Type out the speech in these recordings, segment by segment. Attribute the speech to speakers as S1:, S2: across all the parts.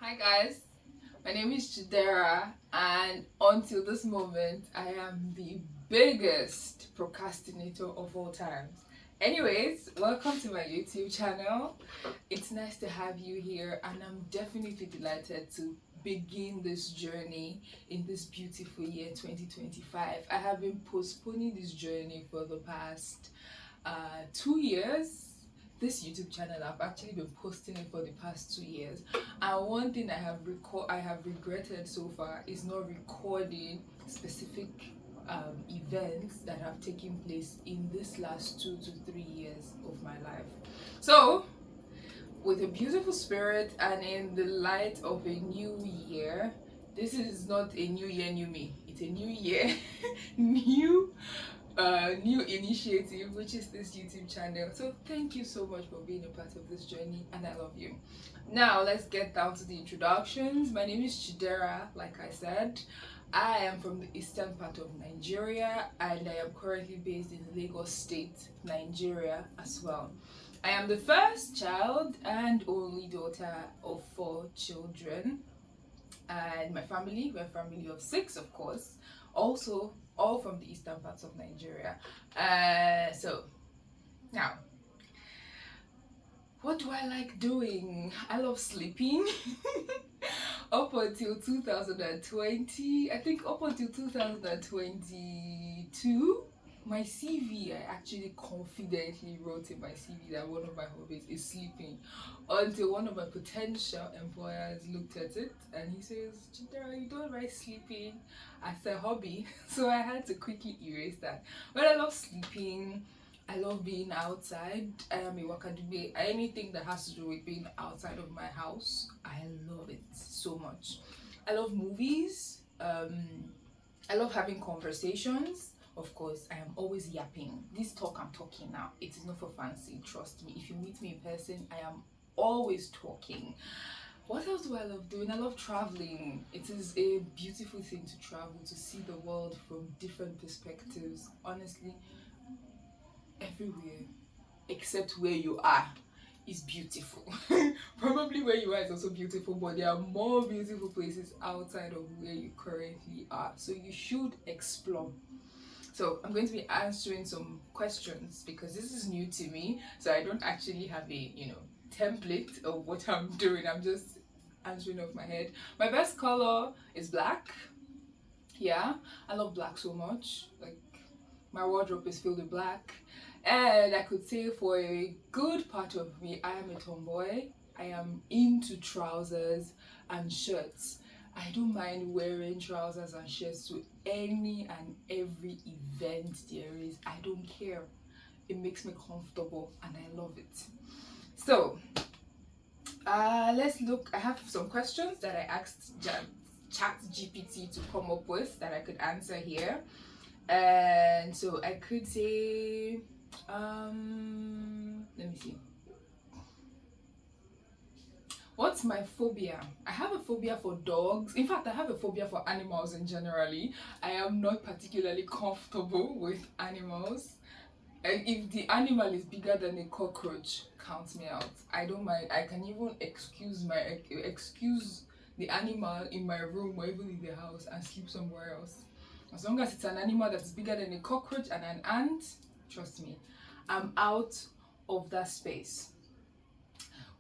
S1: Hi guys, my name is Chidera, and until this moment, I am the biggest procrastinator of all times. Anyways, welcome to my YouTube channel. It's nice to have you here, and I'm definitely delighted to begin this journey in this beautiful year 2025. I have been postponing this journey for the past 2 years. This YouTube channel, I've actually been posting it for the past 2 years, and one thing I have regretted so far is not recording specific events that have taken place in this last 2 to 3 years of my life. So, with a beautiful spirit and in the light of a new year, this is not a new year, new me. It's a new year, new initiative, which is this YouTube channel. So thank you so much for being a part of this journey, and I love you. Now let's get down to the introductions. My name is Chidera, like I said. I am from the eastern part of Nigeria, and I am currently based in Lagos State, Nigeria as well. I am the first child and only daughter of 4 children, and my family, we're a family of 6, of course, also all from the eastern parts of Nigeria. So now, what do I like doing? I love sleeping. Up until 2020, I think up until 2022, my CV, I actually confidently wrote in my CV that one of my hobbies is sleeping. Until one of my potential employers looked at it and he says, Chidera, you don't write sleeping as a hobby. So I had to quickly erase that. But I love sleeping. I love being outside. I am a wakadume. Anything that has to do with being outside of my house, I love it so much. I love movies. I love having conversations. Of course, I am always yapping. This talk I'm talking now, it is not for fancy. Trust me. If you meet me in person, I am always talking. What else do I love doing? I love traveling. It is a beautiful thing to travel, to see the world from different perspectives. Honestly, everywhere except where you are is beautiful. Probably where you are is also beautiful, but there are more beautiful places outside of where you currently are. So you should explore. So I'm going to be answering some questions because this is new to me. So I don't actually have a, template of what I'm doing. I'm just answering off my head. My best color is black. Yeah, I love black so much. Like, my wardrobe is filled with black. And I could say for a good part of me, I am a tomboy. I am into trousers and shirts. I don't mind wearing trousers and shirts to any and every event there is. I don't care. It makes me comfortable and I love it. So, let's look. I have some questions that I asked Chat GPT to come up with that I could answer here. And so I could say, let me see. What's my phobia? I have a phobia for dogs. In fact, I have a phobia for animals in generally. I am not particularly comfortable with animals. And if the animal is bigger than a cockroach, count me out. I don't mind. I can even excuse the animal in my room or even in the house and sleep somewhere else. As long as it's an animal that's bigger than a cockroach and an ant, trust me, I'm out of that space.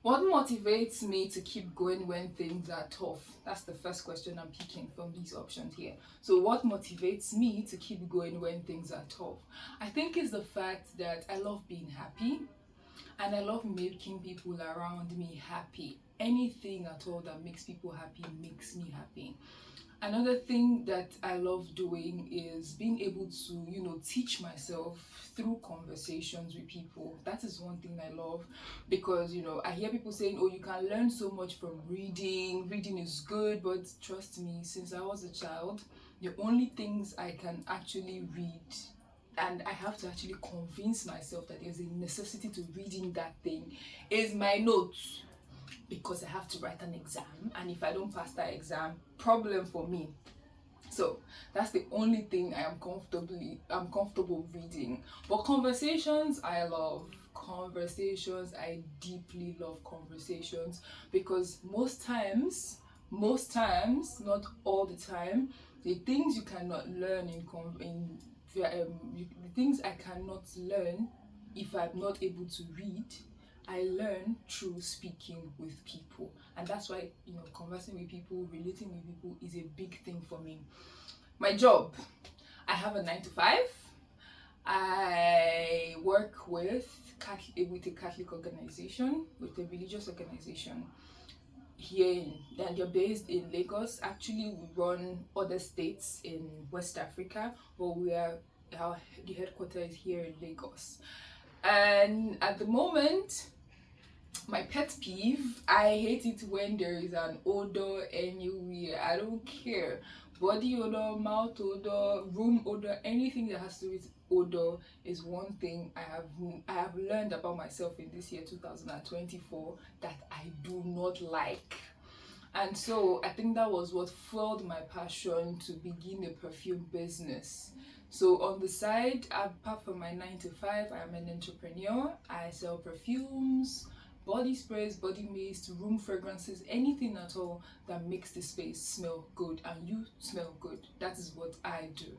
S1: What motivates me to keep going when things are tough? That's the first question I'm picking from these options here. So what motivates me to keep going when things are tough? I think it's the fact that I love being happy and I love making people around me happy. Anything at all that makes people happy makes me happy. Another thing that I love doing is being able to, teach myself through conversations with people. That is one thing I love because, I hear people saying, oh, you can learn so much from reading. Reading is good, but trust me, since I was a child, the only things I can actually read and I have to actually convince myself that there's a necessity to reading that thing is my notes, because I have to write an exam, and if I don't pass that exam, problem for me. So that's the only thing I'm comfortable reading. But conversations, I love conversations. I deeply love conversations because most times, not all the time, the things you cannot learn the things I cannot learn if I'm not able to read, I learn through speaking with people. And that's why, conversing with people, relating with people is a big thing for me. My job, I have a 9 to 5. I work with a Catholic organization, with a religious organization here and they're based in Lagos. Actually, we run other states in West Africa, but the headquarters is here in Lagos. And at the moment, my pet peeve, I hate it when there is an odor anywhere. I don't care. Body odor, mouth odor, room odor, anything that has to do with odor is one thing I have learned about myself in this year 2024 that I do not like. And so I think that was what fueled my passion to begin a perfume business. So on the side, apart from my 9 to 5, I'm an entrepreneur. I sell perfumes, body sprays, body mist, room fragrances, anything at all that makes the space smell good and you smell good. That is what I do.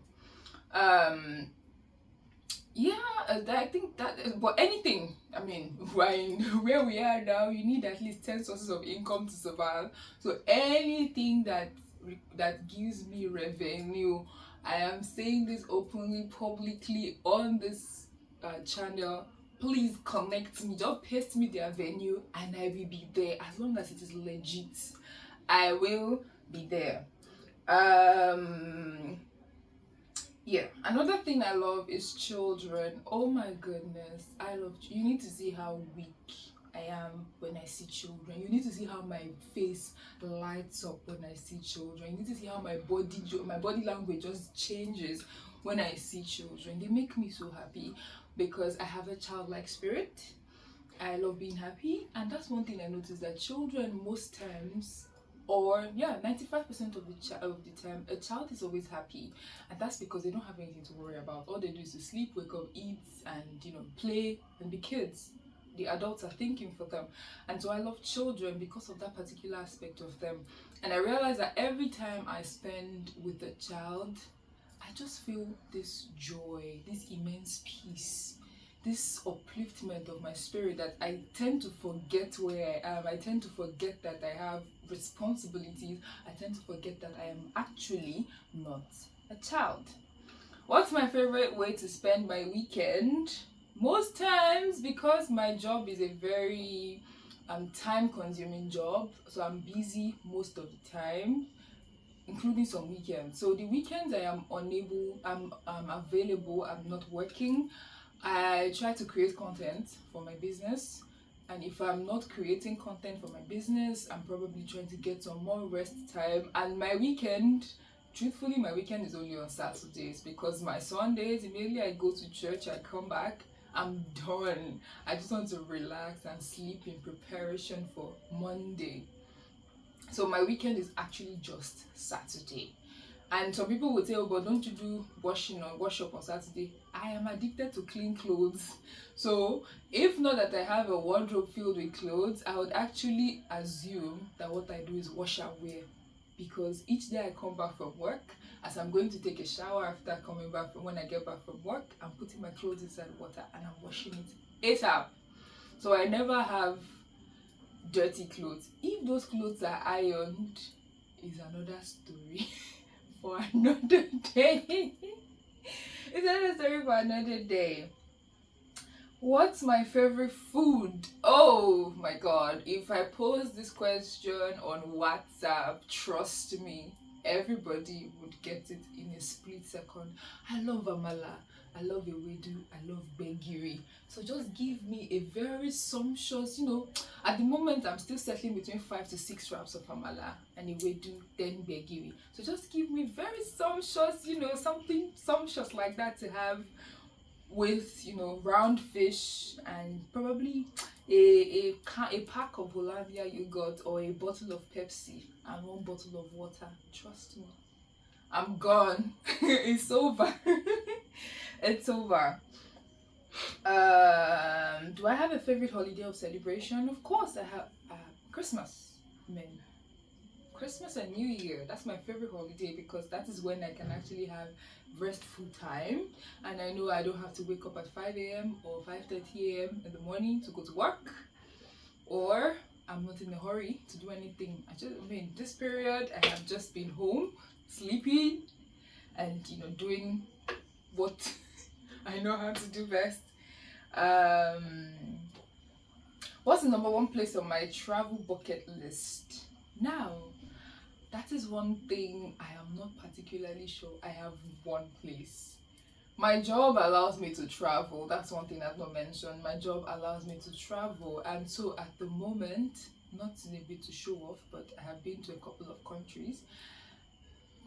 S1: I think that, but anything, I mean, where we are now, you need at least 10 sources of income to survive. So anything that gives me revenue, I am saying this openly, publicly on this channel. Please connect me, just paste me their venue and I will be there. As long as it is legit, I will be there. Yeah, another thing I love is children. Oh my goodness, you need to see how weak I am when I see children. You need to see how my face lights up when I see children. You need to see how my body language just changes when I see children. They make me so happy because I have a childlike spirit. I love being happy, and that's one thing I noticed, that children most times, 95% of the time, a child is always happy, and that's because they don't have anything to worry about. All they do is to sleep, wake up, eat, and play and be kids. The adults are thinking for them. And so I love children because of that particular aspect of them. And I realize that every time I spend with a child, I just feel this joy, this immense peace, this upliftment of my spirit, that I tend to forget where I am. I tend to forget that I have responsibilities. I tend to forget that I am actually not a child. What's my favorite way to spend my weekend? Most times, because my job is a very time-consuming job, so I'm busy most of the time, including some weekends. So the weekends I'm available, I'm not working, I try to create content for my business. And if I'm not creating content for my business, I'm probably trying to get some more rest time. And my weekend, truthfully, my weekend is only on Saturdays, because my Sundays, immediately I go to church, I come back, I'm done. I just want to relax and sleep in preparation for Monday. So my weekend is actually just Saturday. And some people would say, oh, but don't you do wash up on Saturday? I am addicted to clean clothes. So if not that I have a wardrobe filled with clothes, I would actually assume that what I do is wash and wear. Because each day I come back from work, as I'm going to take a shower after coming back when I get back from work, I'm putting my clothes inside water and I'm washing it ASAP. So I never have dirty clothes. If those clothes are ironed, is another story. For another day. It's another story for another day. What's my favorite food? Oh my god, if I pose this question on WhatsApp, trust me, everybody would get it in a split second. I love amala, I love ewedu, I love gbegiri. So just give me a very sumptuous, at the moment I'm still settling between 5 to 6 wraps of amala and ewedu, then gbegiri. So just give me very sumptuous, something sumptuous like that to have with, round fish and probably a pack of Hollandia yogurt or a bottle of Pepsi and 1 bottle of water. Trust me, I'm gone. It's over. It's over. Do Do I have a favorite holiday of celebration? Of course, I have Christmas. Man, Christmas and New Year. That's my favorite holiday because that is when I can actually have restful time, and I know I don't have to wake up at 5 a.m. or 5:30 a.m. in the morning to go to work, or I'm not in a hurry to do anything. I mean, this period I have just been home, sleeping, and doing what I know how to do best. What's the number one place on my travel bucket list? Now, that is one thing I am not particularly sure. I have one place. My job allows me to travel. That's one thing I've not mentioned. My job allows me to travel, and so at the moment, not in a bit to show off, but I have been to a couple of countries.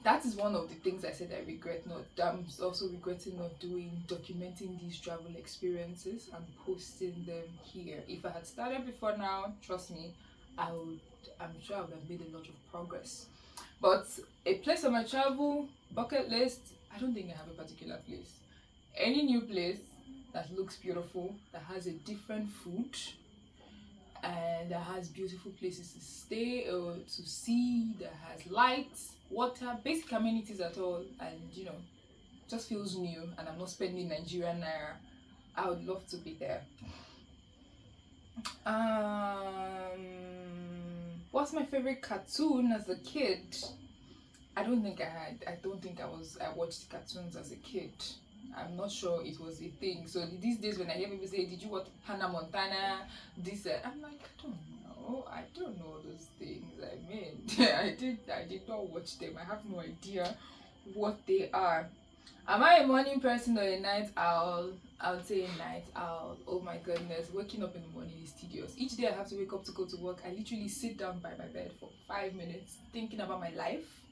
S1: That is one of the things I said I regret not. I'm also regretting not documenting these travel experiences and posting them here. If I had started before now, trust me, I'm sure I would have made a lot of progress. But a place on my travel bucket list, I don't think I have a particular place. Any new place that looks beautiful, that has a different food, and that has beautiful places to stay or to see, that has lights, water, basic amenities at all, and just feels new, and I'm not spending Nigerian naira. I would love to be there. What's my favorite cartoon as a kid? I don't think I watched cartoons as a kid. I'm not sure it was a thing. So these days when I hear people say, "Did you watch Hannah Montana?" I'm like, I don't know those things. I mean, I did not watch them. I have no idea what they are. Am I a morning person or a night owl? I would say a night owl. Oh my goodness, waking up in the morning is tedious. Each day I have to wake up to go to work. I literally sit down by my bed for 5 minutes thinking about my life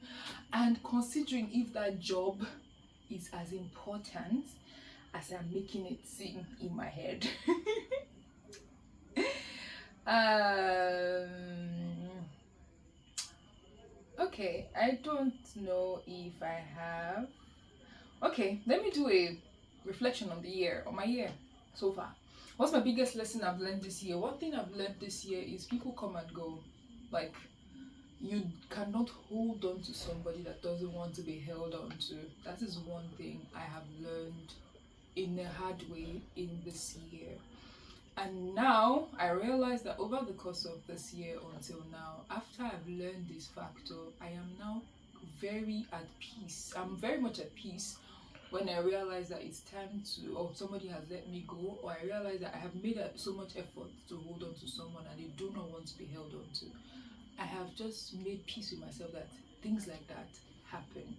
S1: and considering if that job is as important as I'm making it seem in my head. Okay, I don't know if I have. Okay, let me do a reflection on my year so far. What's my biggest lesson I've learned this year? One thing I've learned this year is people come and go. Like, you cannot hold on to somebody that doesn't want to be held on to. That is one thing I have learned in a hard way in this year. And now I realize that over the course of this year until now, after I've learned this factor, I am now very at peace. I'm very much at peace when I realize that it's time to, or somebody has let me go, or I realize that I have made so much effort to hold on to someone and they do not want to be held on to. I have just made peace with myself that things like that happen.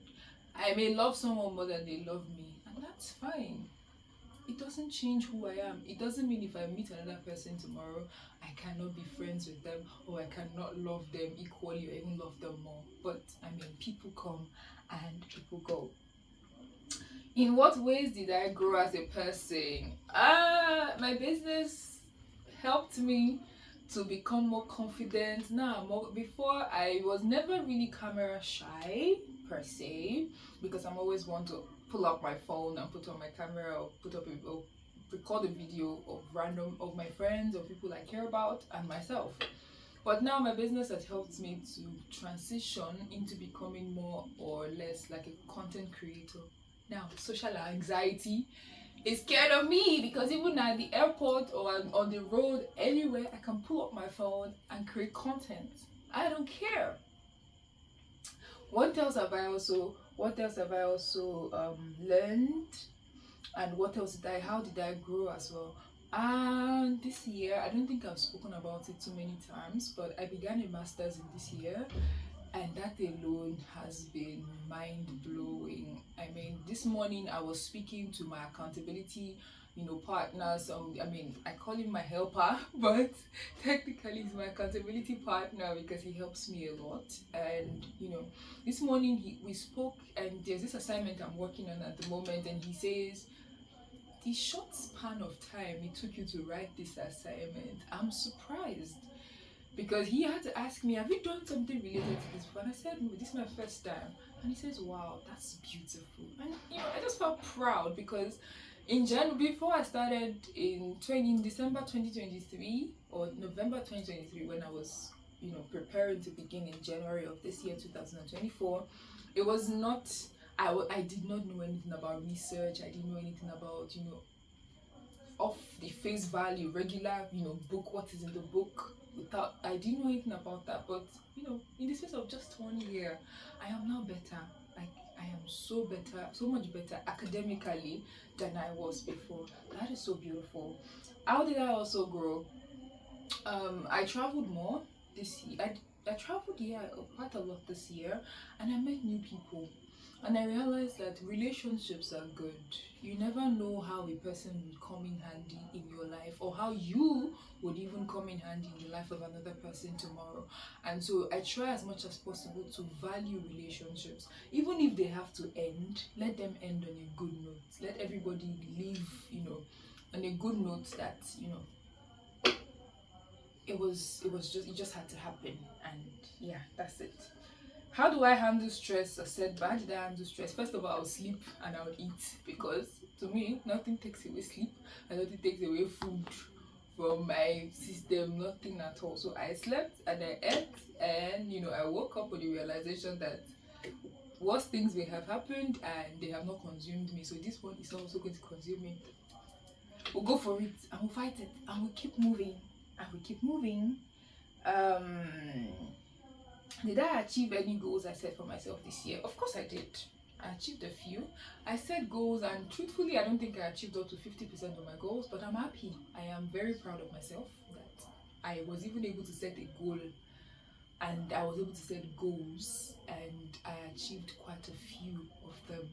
S1: I may love someone more than they love me, and that's fine. It doesn't change who I am. It doesn't mean if I meet another person tomorrow, I cannot be friends with them, or I cannot love them equally or even love them more. But I mean, people come and people go. In what ways did I grow as a person? My business helped me to become more confident. Before I was never really camera shy per se, because I'm always one to pull up my phone and put on my camera or record a video of my friends or people I care about and myself. But now my business has helped me to transition into becoming more or less like a content creator. Now, social anxiety is scared of me because even at the airport or on the road, anywhere, I can pull up my phone and create content. I don't care. What else have I also learned? And how did I grow as well? And this year, I don't think I've spoken about it too many times, but I began a master's in this year, and that alone has been mind-blowing. I mean, this morning I was speaking to my accountability partner. So I call him my helper, but technically he's my accountability partner because he helps me a lot. And this morning we spoke, and there's this assignment I'm working on at the moment, and he says, the short span of time it took you to write this assignment, I'm surprised. Because he had to ask me, have you done something related to this before? And I said, no, this is my first time. And he says, wow, that's beautiful. And I just felt proud because Before I started in December 2023 or November 2023, when I was preparing to begin in January of this year 2024, it was not. I did not know anything about research. I didn't know anything about off the face value regular book, what is in the book. Without I didn't know anything about that, but in the space of just 1 year, I am now better. Like, I am so much better academically than I was before. That is so beautiful. How did I also grow? I traveled more this year. I traveled, yeah, quite a lot this year, and I met new people. And I realized that relationships are good. You never know how a person will come in handy in your life, or how you would even come in handy in the life of another person tomorrow. And so I try as much as possible to value relationships. Even if they have to end, let them end on a good note. Let everybody live, on a good note, that, it just had to happen. And yeah, that's it. How do I handle stress or setback? How did I handle stress? First of all, I'll sleep and I'll eat, because to me, nothing takes away sleep and nothing takes away food from my system, nothing at all. So I slept and I ate, and I woke up with the realization that worse things may have happened and they have not consumed me. So this one is not also going to consume me. We'll go for it and we'll fight it and we'll keep moving and we keep moving. Did I achieve any goals I set for myself this year? Of course I did. I achieved a few. I set goals, and truthfully, I don't think I achieved up to 50% of my goals, but I'm happy. I am very proud of myself that I was even able to set a goal, and I was able to set goals, and I achieved quite a few of them.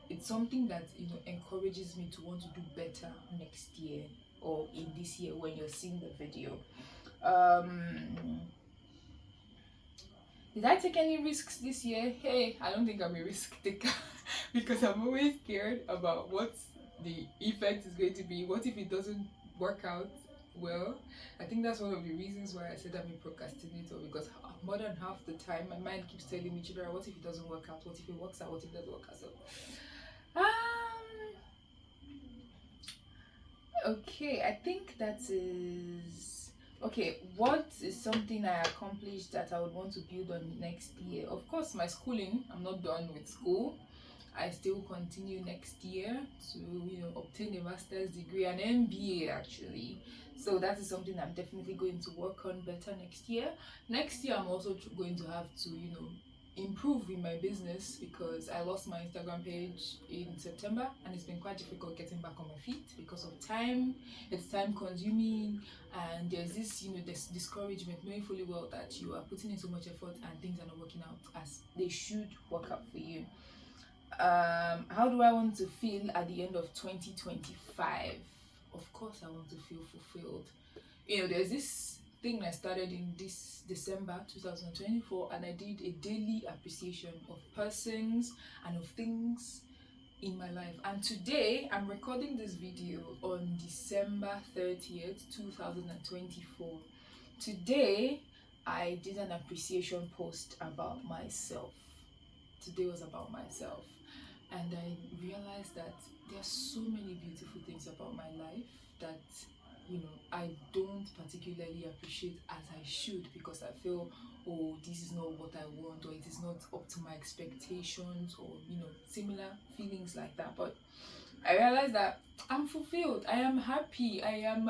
S1: It's something that encourages me to want to do better next year, or in this year when you're seeing the video. Did I take any risks this year? Hey, I don't think I'm a risk taker because I'm always scared about what the effect is going to be. What if it doesn't work out well? I think that's one of the reasons why I said I'm a procrastinator, because more than half the time my mind keeps telling me, Chidera, what if it doesn't work out? What if it works out? What if it doesn't work out? So, okay, I think that is... Okay, what is something I accomplished that I would want to build on next year? Of course, my schooling. I'm not done with school. I still continue next year to obtain a master's degree, an MBA actually. So that is something I'm definitely going to work on better next year. Next year, I'm also going to have to improve in my business, because I lost my Instagram page in September and it's been quite difficult getting back on my feet because of time. It's time consuming, and there's this this discouragement, knowing fully well that you are putting in so much effort and things are not working out as they should work out for you. How do I want to feel at the end of 2025? Of course I want to feel fulfilled. There's this thing I started in this December 2024, and I did a daily appreciation of persons and of things in my life. And today I'm recording this video on December 30th 2024. Today I did an appreciation post about myself. Today was about myself, and I realized that there are so many beautiful things about my life that I don't particularly appreciate as I should, because I feel, oh, this is not what I want, or it is not up to my expectations, or similar feelings like that. But I realized that I'm fulfilled. I am happy. I am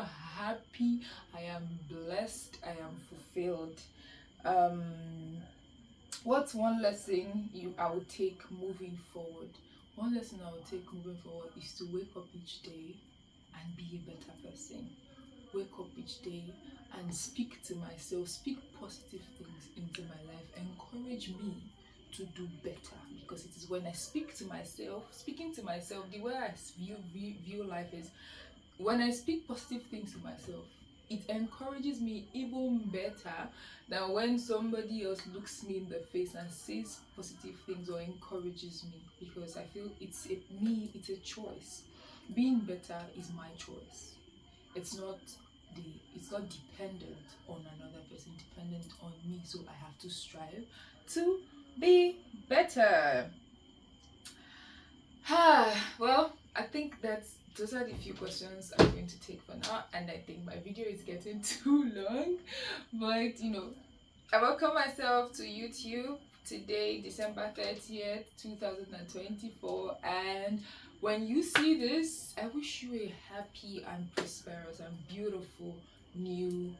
S1: blessed. I am fulfilled. What's one lesson I would take moving forward? One lesson I would take moving forward is to wake up each day and be a better person. Wake up each day and speak to myself, speak positive things into my life, encourage me to do better, because it is when I speak to myself, speaking to myself, the way I view life is, when I speak positive things to myself, it encourages me even better than when somebody else looks me in the face and says positive things or encourages me, because I feel it's a choice. Being better is my choice. It's not dependent on another person, dependent on me. So I have to strive to be better. Well, I think those are the few questions I'm going to take for now, and I think my video is getting too long. But I welcome myself to YouTube today, December 30th, 2024. And when you see this, I wish you a happy and prosperous and beautiful new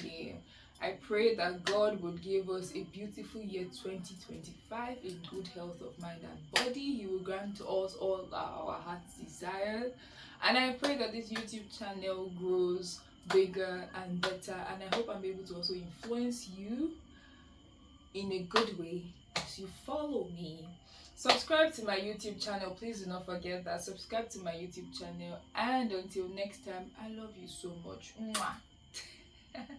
S1: year. I pray that God would give us a beautiful year 2025 in good health of mind and body. He will grant us all our heart's desires. And I pray that this YouTube channel grows bigger and better, and I hope I'm able to also influence you in a good way as you follow me. Subscribe to my YouTube channel, please do not forget that. Subscribe to my YouTube channel, and until next time, I love you so much. Mwah.